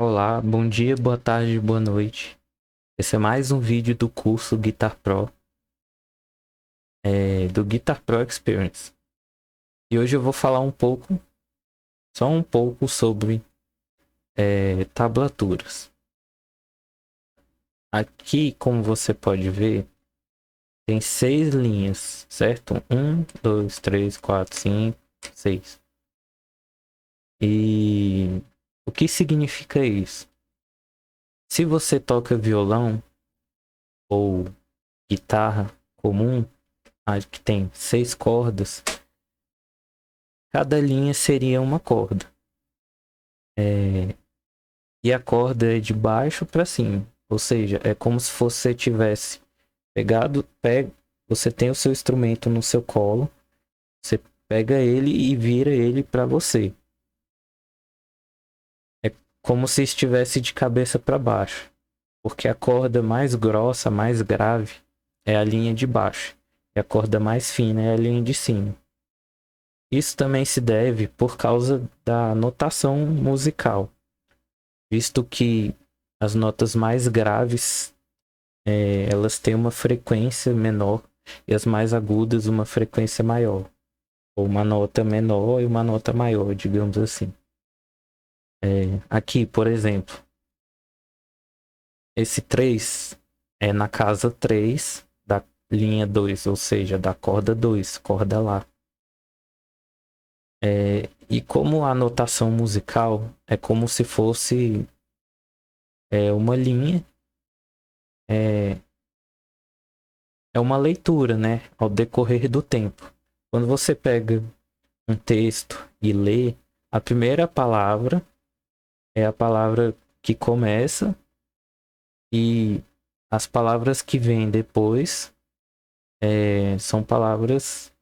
Olá, bom dia, boa tarde, boa noite. Esse é mais um vídeo do curso Guitar Pro, do Guitar Pro Experience. E hoje eu vou falar só um pouco sobre tablaturas. Aqui, como você pode ver, tem 6 linhas, certo? 1, 2, 3, 4, 5, 6. E o que significa isso? Se você toca violão ou guitarra comum, que tem 6 cordas, cada linha seria uma corda. E a corda é de baixo para cima. Ou seja, é como se você tivesse você tem o seu instrumento no seu colo, você pega ele e vira ele para você. É como se estivesse de cabeça para baixo, porque a corda mais grossa, mais grave, é a linha de baixo, e a corda mais fina é a linha de cima. Isso também se deve por causa da notação musical, visto que as notas mais graves elas têm uma frequência menor e as mais agudas uma frequência maior, ou uma nota menor e uma nota maior, digamos assim. Aqui, por exemplo, esse 3 é na casa 3 da linha 2, ou seja, da corda 2, corda Lá. E como a notação musical é como se fosse uma linha, é, é uma leitura, né, ao decorrer do tempo. Quando você pega um texto e lê, a primeira palavra é a palavra que começa e as palavras que vêm depois são palavras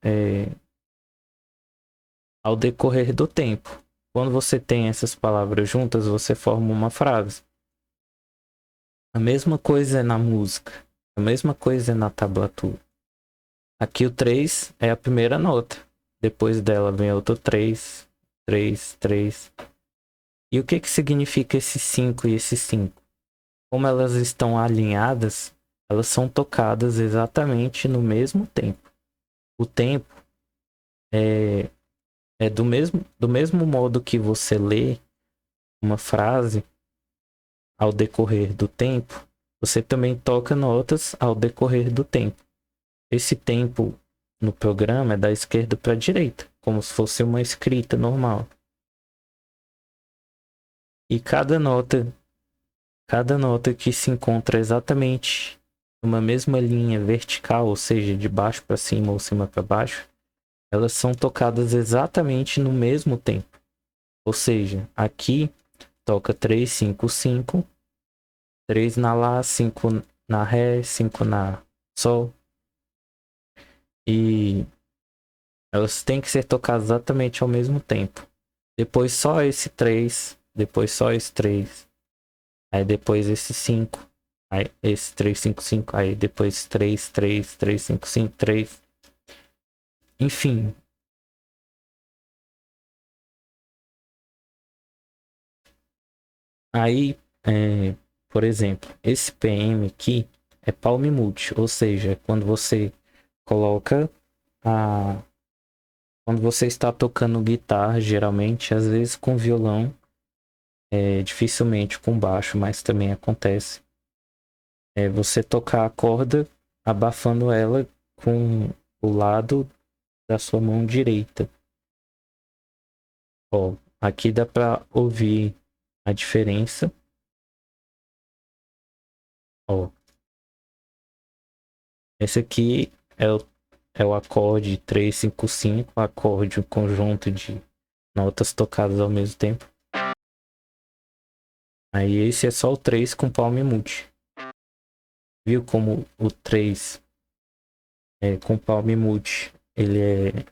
ao decorrer do tempo. Quando você tem essas palavras juntas, você forma uma frase. A mesma coisa é na música, a mesma coisa é na tablatura. Aqui o 3 é a primeira nota. Depois dela vem outro 3, 3, 3. E o que significa esse 5 e esse 5? Como elas estão alinhadas, elas são tocadas exatamente no mesmo tempo. O tempo é do mesmo modo que você lê uma frase ao decorrer do tempo, você também toca notas ao decorrer do tempo. Esse tempo no programa é da esquerda para a direita, como se fosse uma escrita normal. E cada nota que se encontra exatamente numa mesma linha vertical, ou seja, de baixo para cima ou cima para baixo, elas são tocadas exatamente no mesmo tempo. Ou seja, aqui toca 3, 5, 5, 3 na Lá, 5 na Ré, 5 na Sol. E elas têm que ser tocadas exatamente ao mesmo tempo. Depois só esse 3, depois só esse 3, aí depois esse 5, aí esse 3, 5, 5, aí depois 3, 3, 3, 5, 5, 3. Enfim, aí, por exemplo, esse PM aqui é palm mute, ou seja, quando você coloca a. Quando você está tocando guitarra, geralmente, às vezes com violão, dificilmente com baixo, mas também acontece. É você tocar a corda abafando ela com o lado da sua mão direita. Ó, aqui dá para ouvir a diferença. Ó, esse aqui é o acorde 3, 5, 5, acorde, um conjunto de notas tocadas ao mesmo tempo. Aí esse é só o 3 com palm mute. Viu como o 3 com palm mute ele é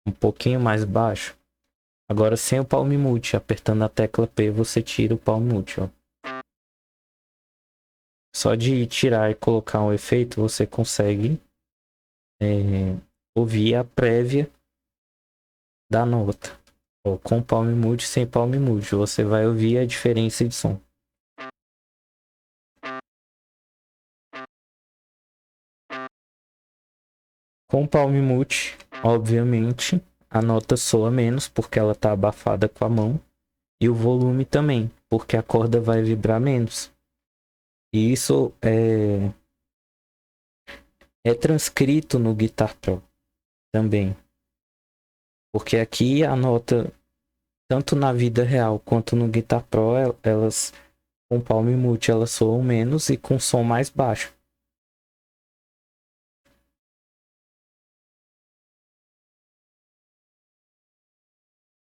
um pouquinho mais baixo? Agora sem o palm mute, apertando a tecla P, você tira o palm mute, ó. Só de tirar e colocar um efeito, você consegue ouvir a prévia da nota. Ó, com palm mute, sem palm mute, você vai ouvir a diferença de som. Com palm mute, obviamente, a nota soa menos porque ela está abafada com a mão e o volume também, porque a corda vai vibrar menos. E isso é transcrito no Guitar Pro também, porque aqui a nota, tanto na vida real quanto no Guitar Pro, elas com palm mute elas soam menos e com som mais baixo.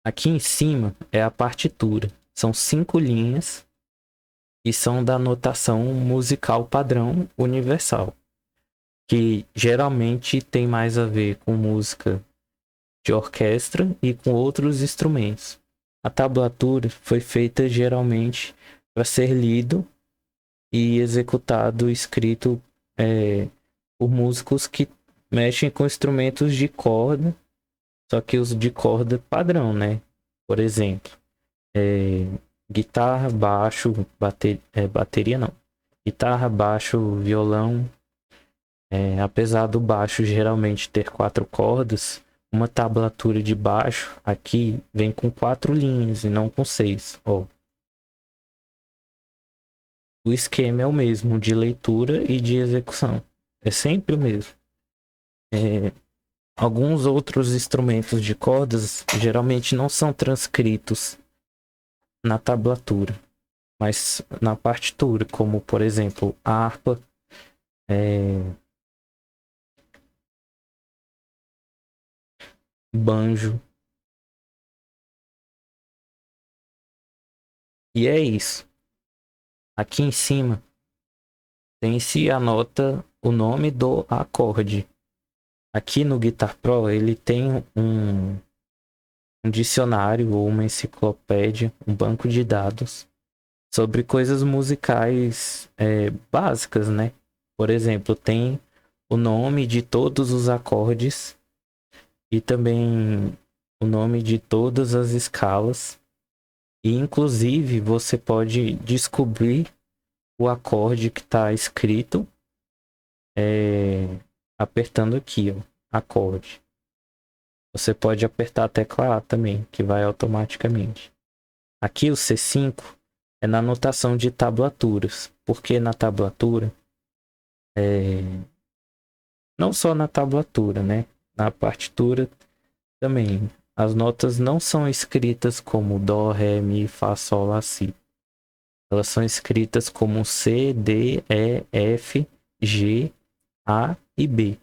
Aqui em cima é a partitura. São 5 linhas e são da notação musical padrão universal, que geralmente tem mais a ver com música de orquestra e com outros instrumentos. A tablatura foi feita geralmente para ser lido e executado, escrito por músicos que mexem com instrumentos de corda, só que os de corda padrão, né? Por exemplo, é, guitarra, baixo, bateria não. Guitarra, baixo, violão. Apesar do baixo geralmente ter 4 cordas, uma tablatura de baixo aqui vem com 4 linhas e não com 6. Ó, o esquema é o mesmo de leitura e de execução. É sempre o mesmo. É, alguns outros instrumentos de cordas geralmente não são transcritos na tablatura, mas na partitura, como por exemplo a harpa, banjo. E é isso. Aqui em cima tem-se anota o nome do acorde. Aqui no Guitar Pro ele tem um dicionário ou uma enciclopédia, um banco de dados sobre coisas musicais básicas, né? Por exemplo, tem o nome de todos os acordes e também o nome de todas as escalas. E inclusive você pode descobrir o acorde que está escrito apertando aqui, ó, acorde. Você pode apertar a tecla A também, que vai automaticamente. Aqui o C5 é na notação de tablaturas, porque na tablatura, é... não só na tablatura, né? Na partitura também. As notas não são escritas como Dó, Ré, Mi, Fá, Sol, Lá, Si. Elas são escritas como C, D, E, F, G, A e B.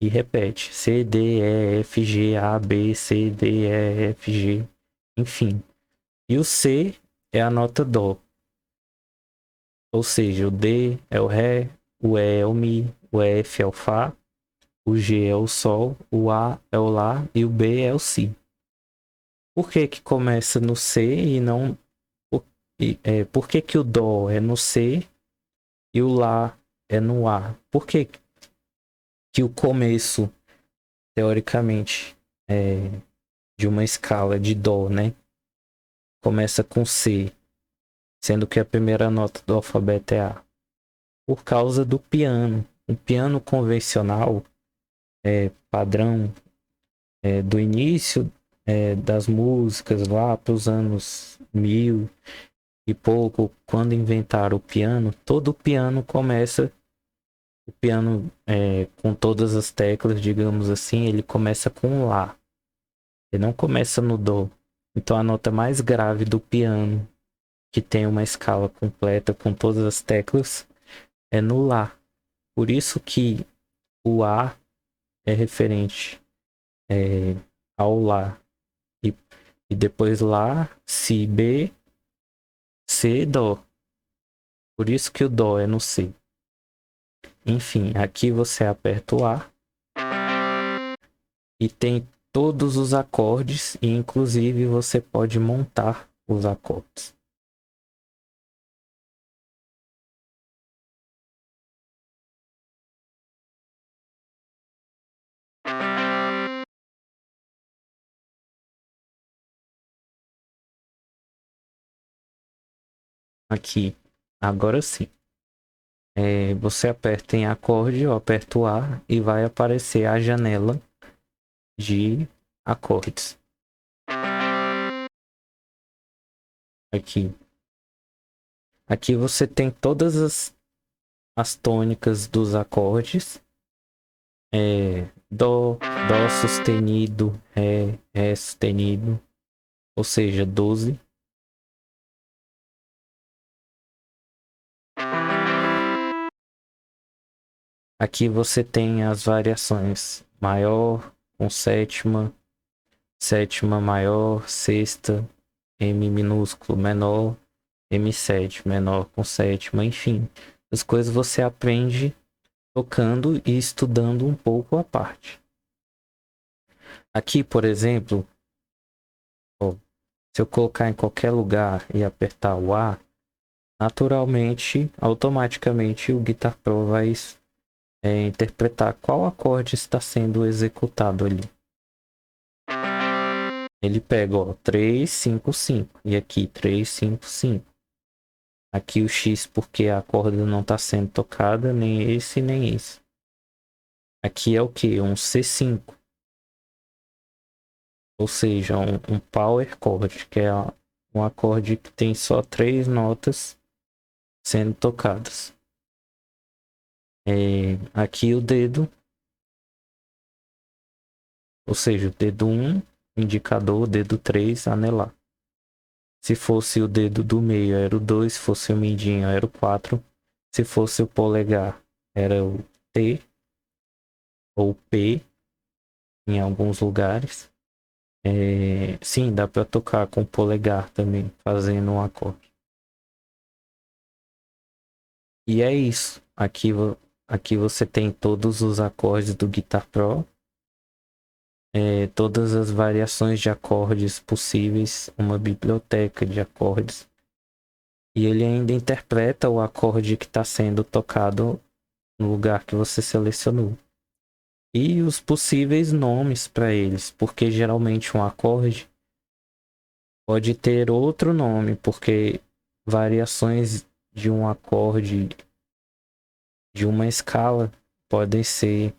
E repete. C, D, E, F, G, A, B, C, D, E, F, G. Enfim. E o C é a nota Dó. Ou seja, o D é o Ré, o E é o Mi, o F é o Fá, o G é o Sol, o A é o Lá e o B é o Si. Por que que começa no C e não... por que que o Dó é no C e o Lá é no A? Por que que o começo, teoricamente, de uma escala de Dó, né? Começa com C, sendo que a primeira nota do alfabeto é A? Por causa do piano. O piano convencional, padrão, do início das músicas lá para os anos 1000 e pouco, quando inventaram o piano, todo o piano começa, o piano com todas as teclas, digamos assim, ele começa com Lá. Ele não começa no Dó. Então a nota mais grave do piano, que tem uma escala completa com todas as teclas, é no Lá. Por isso que o A é referente ao Lá. E, e depois Lá, Si, B, C, Dó. Por isso que o Dó é no C. Enfim, aqui você aperta o A e tem todos os acordes e inclusive você pode montar os acordes. Aqui, agora sim. Você aperta em acorde, eu aperto A e vai aparecer a janela de acordes. Aqui. Aqui você tem todas as tônicas dos acordes. Dó, Dó sustenido, Ré sustenido, ou seja, 12. Aqui você tem as variações maior com sétima, sétima maior, sexta, M minúsculo menor, M7 menor com sétima, enfim. As coisas você aprende tocando e estudando um pouco à parte. Aqui, por exemplo, ó, se eu colocar em qualquer lugar e apertar o A, naturalmente, automaticamente o Guitar Pro vai interpretar qual acorde está sendo executado ali. Ele pega, ó, 3, 5, 5. E aqui, 3, 5, 5. Aqui o X porque a corda não está sendo tocada, nem esse, nem esse. Aqui é o que? Um C5. Ou seja, um power chord, que é um acorde que tem só 3 notas sendo tocadas. Aqui o dedo, ou seja, o dedo 1, indicador, o dedo 3, anelar. Se fosse o dedo do meio, era o 2. Se fosse o mindinho, era o 4. Se fosse o polegar, era o T ou P em alguns lugares. Sim, dá para tocar com o polegar também, fazendo um acorde. E é isso. Aqui você tem todos os acordes do Guitar Pro. Todas as variações de acordes possíveis, uma biblioteca de acordes. E ele ainda interpreta o acorde que está sendo tocado no lugar que você selecionou. E os possíveis nomes para eles, porque geralmente um acorde pode ter outro nome, porque variações de um acorde de uma escala podem ser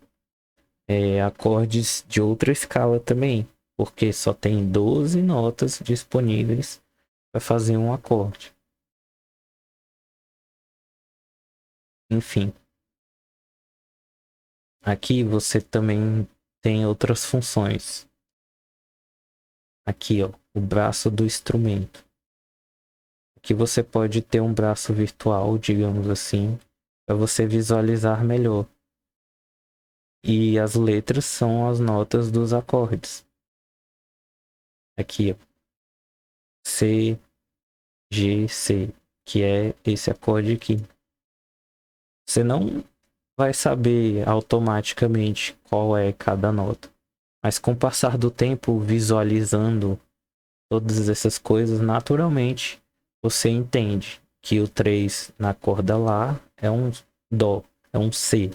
acordes de outra escala também, porque só tem 12 notas disponíveis para fazer um acorde. Enfim, aqui você também tem outras funções. Aqui, ó, o braço do instrumento. Aqui você pode ter um braço virtual, digamos assim, para você visualizar melhor. E as letras são as notas dos acordes. Aqui, ó, C, G, C, que é esse acorde aqui. Você não vai saber automaticamente qual é cada nota, mas com o passar do tempo, visualizando todas essas coisas, naturalmente você entende que o 3 na corda Lá é um Dó, é um C.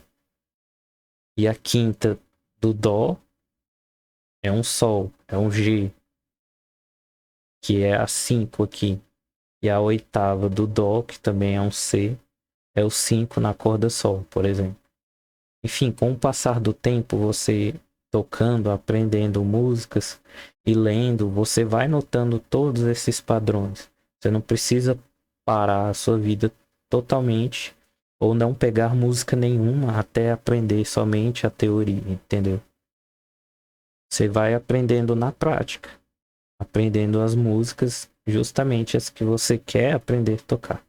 E a quinta do Dó é um Sol, é um G, que é a 5 aqui. E a oitava do Dó, que também é um C, é o 5 na corda Sol, por exemplo. Enfim, com o passar do tempo, você tocando, aprendendo músicas e lendo, você vai notando todos esses padrões. Você não precisa parar a sua vida totalmente ou não pegar música nenhuma até aprender somente a teoria, entendeu? Você vai aprendendo na prática, aprendendo as músicas, justamente as que você quer aprender a tocar.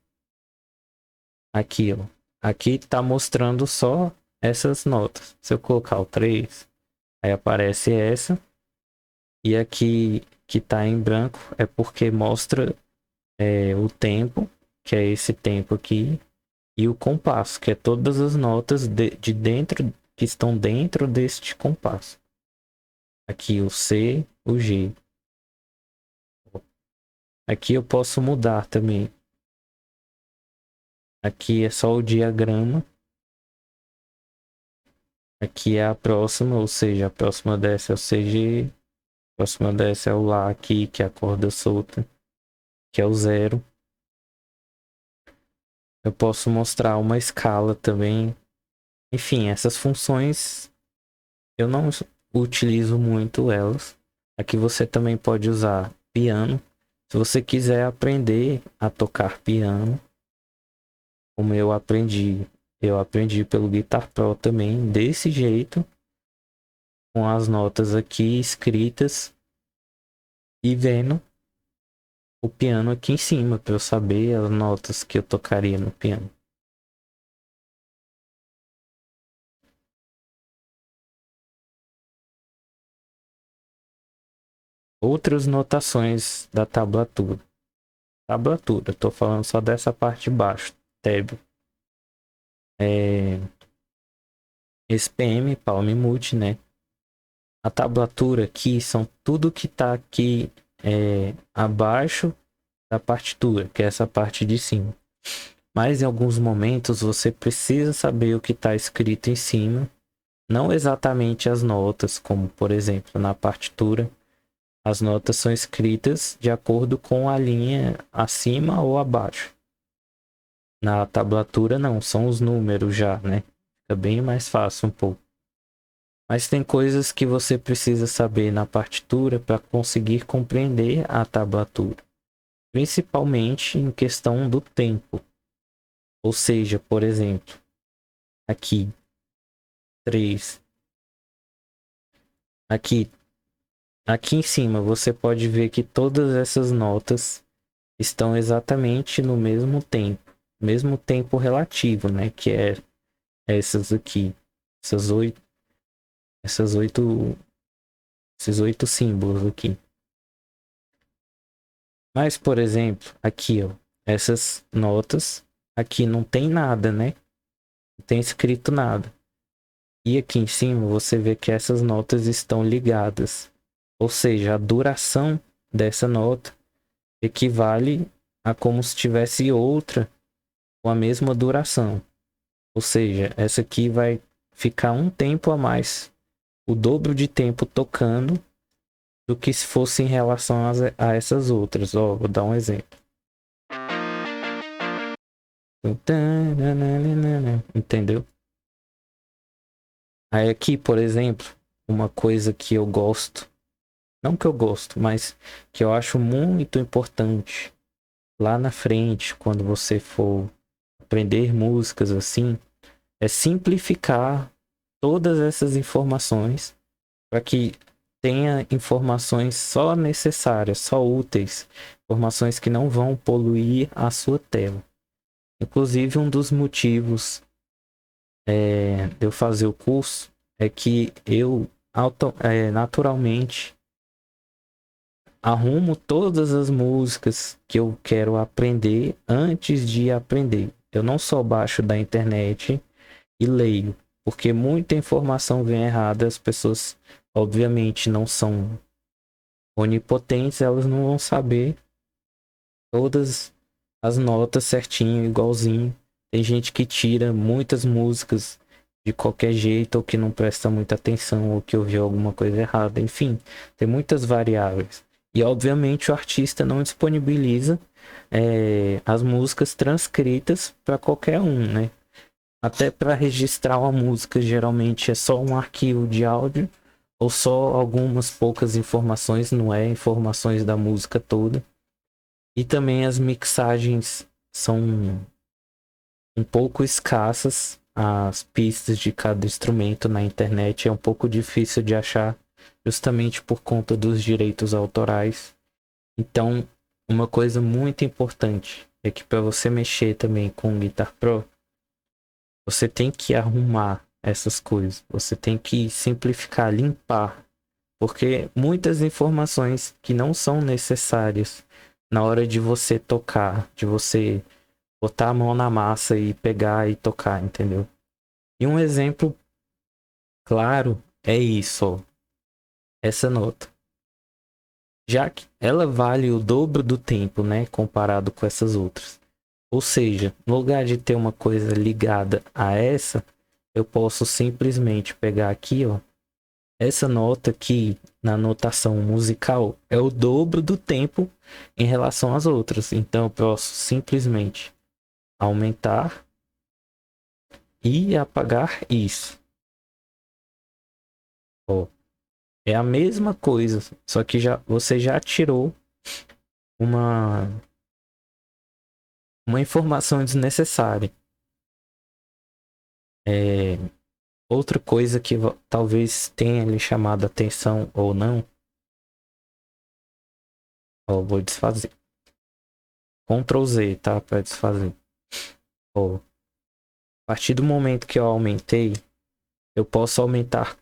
Aqui, ó. Aqui tá mostrando só essas notas. Se eu colocar o 3, aí aparece essa. E aqui que tá em branco é porque mostra o tempo, que é esse tempo aqui, e o compasso, que é todas as notas de dentro que estão dentro deste compasso. Aqui o C, o G. Aqui eu posso mudar também. Aqui é só o diagrama. Aqui é a próxima, ou seja, a próxima dessa é o CG. A próxima dessa é o Lá aqui, que é a corda solta, que é o 0. Eu posso mostrar uma escala também. Enfim, essas funções eu não utilizo muito elas. Aqui você também pode usar piano. Se você quiser aprender a tocar piano, como eu aprendi pelo Guitar Pro também, desse jeito, com as notas aqui escritas e vendo o piano aqui em cima, para eu saber as notas que eu tocaria no piano. Outras notações da tablatura. Tablatura, tô falando só dessa parte de baixo, tab. É, esse PM, palm mute, né? A tablatura aqui são tudo que tá aqui abaixo da partitura, que é essa parte de cima. Mas em alguns momentos você precisa saber o que está escrito em cima, não exatamente as notas, como por exemplo na partitura. As notas são escritas de acordo com a linha acima ou abaixo. Na tablatura não, são os números já, né? Fica bem mais fácil um pouco. Mas tem coisas que você precisa saber na partitura para conseguir compreender a tablatura, principalmente em questão do tempo. Ou seja, por exemplo, aqui 3. Aqui, aqui em cima você pode ver que todas essas notas estão exatamente no mesmo tempo relativo, né? Que é essas aqui, essas oito, essas oito, esses 8 símbolos aqui. Mas, por exemplo, aqui, ó, essas notas, aqui não tem nada, né? Não tem escrito nada. E aqui em cima você vê que essas notas estão ligadas. Ou seja, a duração dessa nota equivale a como se tivesse outra com a mesma duração. Ou seja, essa aqui vai ficar um tempo a mais, o dobro de tempo tocando do que se fosse em relação a essas outras. Ó, vou dar um exemplo. Entendeu? Aí aqui, por exemplo, uma coisa que eu gosto, não que eu gosto, mas que eu acho muito importante lá na frente, quando você for aprender músicas assim, é simplificar todas essas informações para que tenha informações só necessárias, só úteis, informações que não vão poluir a sua tela. Inclusive, um dos motivos de eu fazer o curso é que eu naturalmente arrumo todas as músicas que eu quero aprender antes de aprender. Eu não só baixo da internet e leio, porque muita informação vem errada, as pessoas obviamente não são onipotentes, elas não vão saber todas as notas certinho, igualzinho. Tem gente que tira muitas músicas de qualquer jeito, ou que não presta muita atenção, ou que ouviu alguma coisa errada. Enfim, tem muitas variáveis. E obviamente o artista não disponibiliza as músicas transcritas para qualquer um, né? Até para registrar uma música, geralmente é só um arquivo de áudio, ou só algumas poucas informações, não é informações da música toda. E também as mixagens são um pouco escassas. As pistas de cada instrumento na internet é um pouco difícil de achar, justamente por conta dos direitos autorais. Então, uma coisa muito importante é que para você mexer também com o Guitar Pro, você tem que arrumar essas coisas. Você tem que simplificar, limpar, porque muitas informações que não são necessárias na hora de você tocar, de você botar a mão na massa e pegar e tocar, entendeu? E um exemplo claro é isso, ó, essa nota. Já que ela vale o dobro do tempo, né, comparado com essas outras. Ou seja, no lugar de ter uma coisa ligada a essa, eu posso simplesmente pegar aqui, ó, essa nota aqui na notação musical é o dobro do tempo em relação às outras. Então eu posso simplesmente aumentar e apagar isso. Ó, é a mesma coisa, só que você já tirou uma informação desnecessária. Outra coisa que talvez tenha lhe chamado a atenção ou não, ó, vou desfazer. Ctrl Z, tá? Para desfazer. Ó, a partir do momento que eu aumentei, eu posso aumentar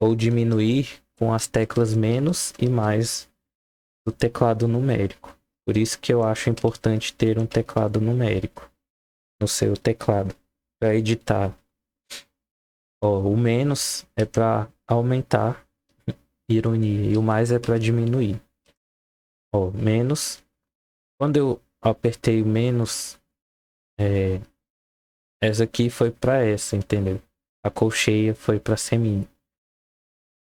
ou diminuir com as teclas menos e mais do teclado numérico. Por isso que eu acho importante ter um teclado numérico no seu teclado para editar. Ó, o menos é para aumentar, ironia, e o mais é para diminuir. Ó, menos. Quando eu apertei o menos, essa aqui foi para essa, entendeu? A colcheia foi para semínima.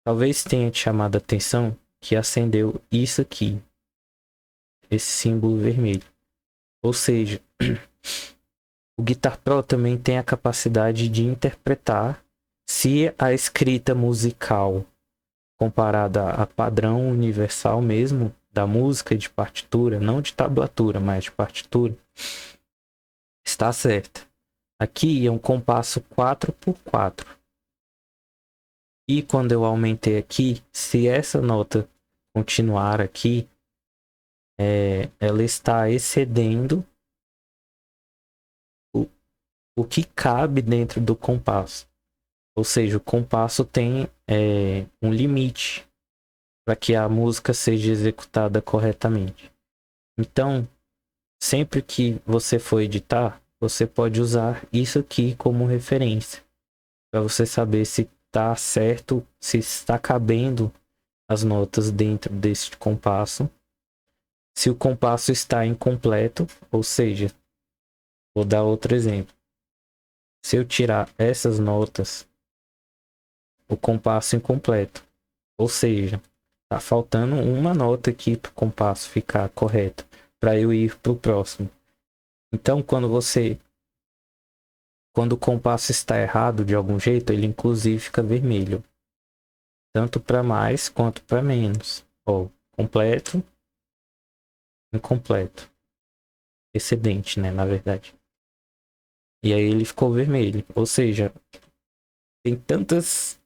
Talvez tenha te chamado a atenção que acendeu isso aqui, esse símbolo vermelho. Ou seja, o Guitar Pro também tem a capacidade de interpretar se a escrita musical comparada a padrão universal mesmo da música de partitura, não de tablatura, mas de partitura, está certa. Aqui é um compasso 4x4. E quando eu aumentei aqui, se essa nota continuar aqui, ela está excedendo o que cabe dentro do compasso. Ou seja, o compasso tem um limite para que a música seja executada corretamente. Então, sempre que você for editar, você pode usar isso aqui como referência, para você saber se está certo, se está cabendo as notas dentro deste compasso. Se o compasso está incompleto, ou seja, vou dar outro exemplo. Se eu tirar essas notas, o compasso incompleto, ou seja, tá faltando uma nota aqui para o compasso ficar correto, para eu ir para o próximo. Então, quando o compasso está errado de algum jeito, ele inclusive fica vermelho, tanto para mais quanto para menos. Ó, completo, incompleto, excedente, né, na verdade. E aí ele ficou vermelho, ou seja, tem tantos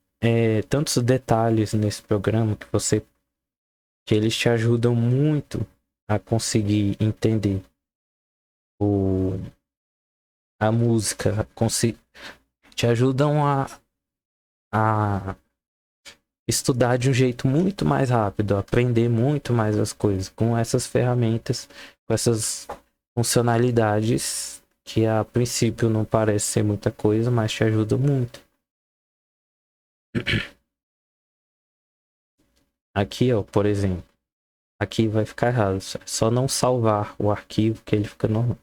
detalhes nesse programa que eles te ajudam muito a conseguir entender a música, te ajudam a estudar de um jeito muito mais rápido, a aprender muito mais as coisas com essas ferramentas, com essas funcionalidades que a princípio não parece ser muita coisa, mas te ajuda muito. Aqui, ó, por exemplo, aqui vai ficar errado, só não salvar o arquivo que ele fica normal.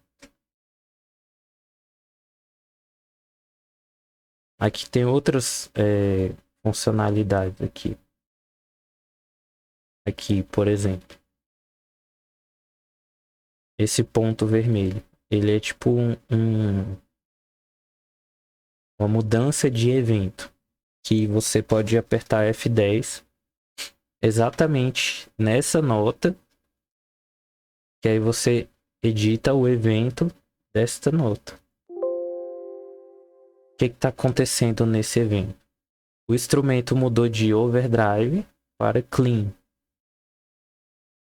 Aqui tem outras funcionalidades aqui. Aqui, por exemplo, esse ponto vermelho, ele é tipo uma mudança de evento, que você pode apertar F10 exatamente nessa nota, que aí você edita o evento desta nota. O que está acontecendo nesse evento? O instrumento mudou de overdrive para clean.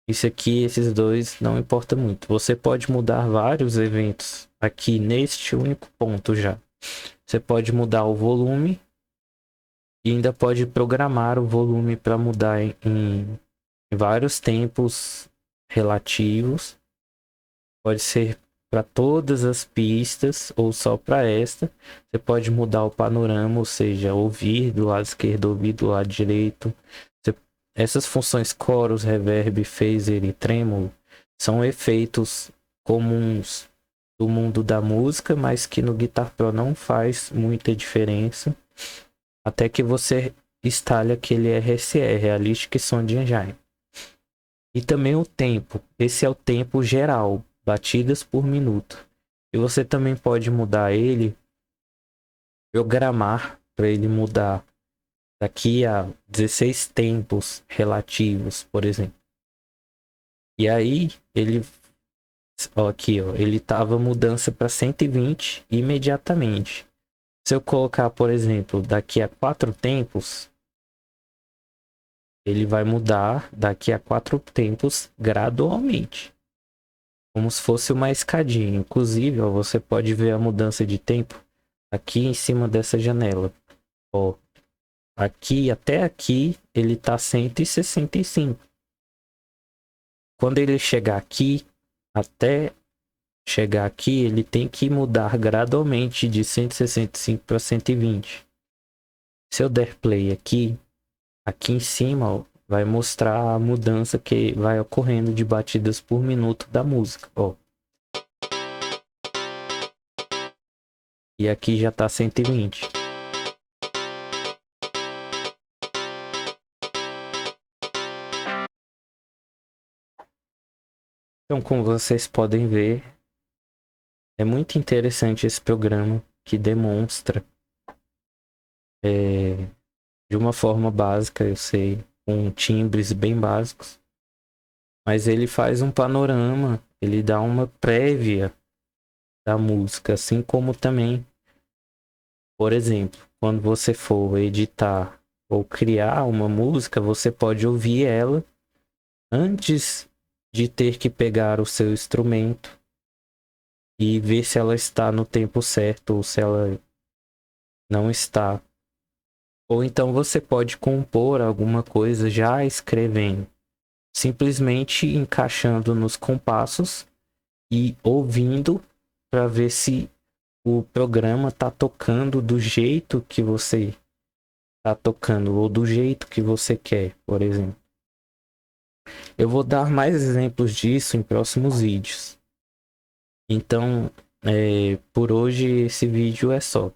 Isso aqui, esses dois, não importa muito. Você pode mudar vários eventos aqui neste único ponto já. Você pode mudar o volume e ainda pode programar o volume para mudar em vários tempos relativos. Pode ser para todas as pistas ou só para esta. Você pode mudar o panorama, ou seja, ouvir do lado esquerdo, ouvir do lado direito. Essas funções chorus, reverb, phaser e tremolo são efeitos comuns do mundo da música, mas que no Guitar Pro não faz muita diferença, até que você instale aquele RSE, Realistic Sound Engine. E também o tempo, esse é o tempo geral batidas por minuto. E você também pode mudar ele, programar para ele mudar daqui a 16 tempos relativos, por exemplo. E aí ele, ó, aqui, ó, ele tava mudança para 120 imediatamente. Se eu colocar, por exemplo, daqui a 4 tempos, ele vai mudar daqui a 4 tempos gradualmente, como se fosse uma escadinha. Inclusive, ó, você pode ver a mudança de tempo aqui em cima dessa janela. Ó, aqui até aqui ele tá 165. Quando ele chegar aqui, até chegar aqui, ele tem que mudar gradualmente de 165 para 120. Se eu der play aqui, aqui em cima, ó, vai mostrar a mudança que vai ocorrendo de batidas por minuto da música, ó. E aqui já tá 120. Então, como vocês podem ver, é muito interessante esse programa que demonstra de uma forma básica, eu sei, com timbres bem básicos, mas ele faz um panorama, ele dá uma prévia da música, assim como também, por exemplo, quando você for editar ou criar uma música, você pode ouvir ela antes de ter que pegar o seu instrumento e ver se ela está no tempo certo ou se ela não está. Ou então você pode compor alguma coisa já escrevendo, simplesmente encaixando nos compassos e ouvindo para ver se o programa tá tocando do jeito que você tá tocando ou do jeito que você quer, por exemplo. Eu vou dar mais exemplos disso em próximos vídeos. Então, por hoje esse vídeo é só.